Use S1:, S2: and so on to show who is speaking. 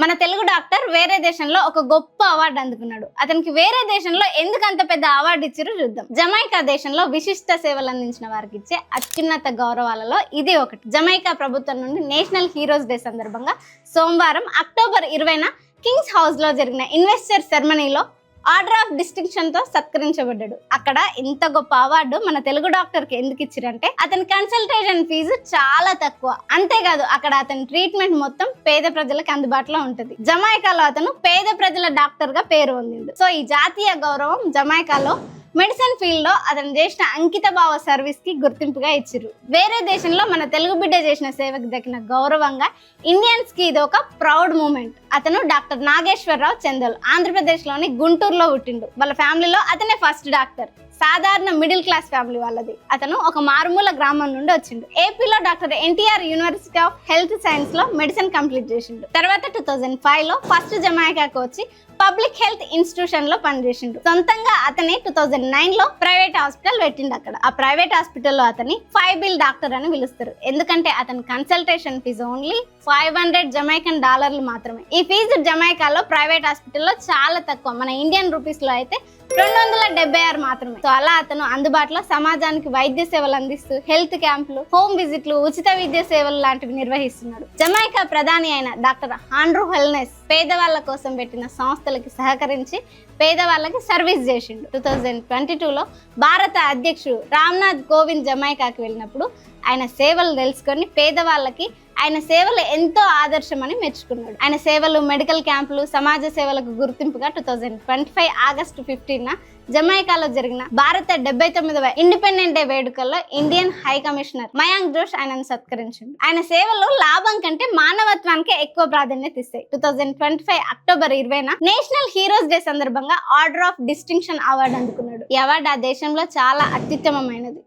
S1: మన తెలుగు డాక్టర్ వేరే దేశంలో ఒక గొప్ప అవార్డు అందుకున్నాడు. అతనికి వేరే దేశంలో ఎందుకు అంత పెద్ద అవార్డు ఇచ్చారో చూద్దాం. జమైకా దేశంలో విశిష్ట సేవలు అందించిన వారికి ఇచ్చే అత్యున్నత గౌరవాలలో ఇది ఒకటి. జమైకా ప్రభుత్వం నుండి నేషనల్ హీరోస్ డే సందర్భంగా సోమవారం అక్టోబర్ 20న కింగ్స్ హౌస్ లో జరిగిన ఇన్వెస్టర్ సెరమనీలో ఆర్డర్ ఆఫ్ డిస్టింక్షన్ తో సత్కరించబడ్డాడు. అక్కడ ఇంత గొప్ప అవార్డు మన తెలుగు డాక్టర్ కి ఎందుకు ఇచ్చిరంటే అతని కన్సల్టేషన్ ఫీజు చాలా తక్కువ. అంతేకాదు అక్కడ అతని ట్రీట్మెంట్ మొత్తం పేద ప్రజలకు అందుబాటులో ఉంటుంది. జమైకాలో అతను పేద ప్రజల డాక్టర్ గా పేరు పొందిండు. సో ఈ జాతీయ గౌరవం జమైకాలో మెడిసిన్ ఫీల్డ్ లో అతను చేసిన అంకిత భావ సర్వీస్ కి గుర్తింపుగా ఇచ్చిర్రు. వేరే దేశంలో మన తెలుగు బిడ్డ చేసిన సేవకు దక్కిన గౌరవంగా ఇండియన్స్ కి ఇది ఒక ప్రౌడ్ మూమెంట్. అతను డాక్టర్ నాగేశ్వరరావు చందోల్, ఆంధ్రప్రదేశ్ లోని గుంటూరులో పుట్టిండు. వాళ్ళ ఫ్యామిలీలో అతనే ఫస్ట్ డాక్టర్. సాధారణ మిడిల్ క్లాస్ ఫ్యామిలీ వాళ్ళది. అతను ఒక మారుమూల గ్రామం నుండి వచ్చిండు. ఏపీలో doctor NTR university of health science లో మెడిసిన్ కంప్లీట్ చేసిండు. తర్వాత 2005 లో ఫస్ట్ జమైకాకు వచ్చి పబ్లిక్ హెల్త్ ఇన్స్టిట్యూషన్ లో పనిచేసిండు. సొంతంగా అతనే 2009 లో ప్రైవేట్ హాస్పిటల్ పెట్టిండు. అక్కడ ఆ ప్రైవేట్ హాస్పిటల్లో అతని 5 బిల్ డాక్టర్ అని పిలుస్తారు. ఎందుకంటే అతని కన్సల్టేషన్ ఫీజు ఓన్లీ $500 జమైకన్ డాలర్లు మాత్రమే. ఈ ఫీజు జమైకాలో ప్రైవేట్ హాస్పిటల్లో చాలా తక్కువ. మన ఇండియన్ రూపీస్ లో అయితే 276 మాత్రమే. సో అలా అతను అందుబాటులో సమాజానికి వైద్య సేవలు అందిస్తూ హెల్త్ క్యాంపులు, హోమ్ విజిట్లు, ఉచిత విద్య సేవలు లాంటివి నిర్వహిస్తున్నాడు. జమైకా ప్రధాని అయిన డాక్టర్ ఆండ్రూ హెల్నెస్ పేదవాళ్ల కోసం పెట్టిన సంస్థలకి సహకరించి పేదవాళ్ళకి సర్వీస్ చేసిండు. 2022లో భారత అధ్యక్షుడు రామ్నాథ్ కోవింద్ జమైకాకి వెళ్ళినప్పుడు ఆయన సేవలు తెలుసుకొని పేదవాళ్ళకి ఆయన సేవలు ఎంతో ఆదర్శమని మెచ్చుకున్నాడు. ఆయన సేవలు, మెడికల్ క్యాంపులు, సమాజ సేవలకు గుర్తింపుగా 2025 ఆగస్టు 15న జమైకాలో జరిగిన భారత 79వ ఇండిపెండెంట్ డే వేడుకల్లో ఇండియన్ హై కమిషనర్ మయాంక్ జోష్ ఆయనను సత్కరించిండు. ఆయన సేవలు లాభం కంటే మానవత్వానికి ఎక్కువ ప్రాధాన్యత ఇస్తాయి. 2025 అక్టోబర్ 20న నేషనల్ హీరోస్ డే సందర్భంగా ఆర్డర్ ఆఫ్ డిస్టింక్షన్ అవార్డు అందుకున్నాడు. ఈ అవార్డు ఆ దేశంలో చాలా అత్యుత్తమమైనది.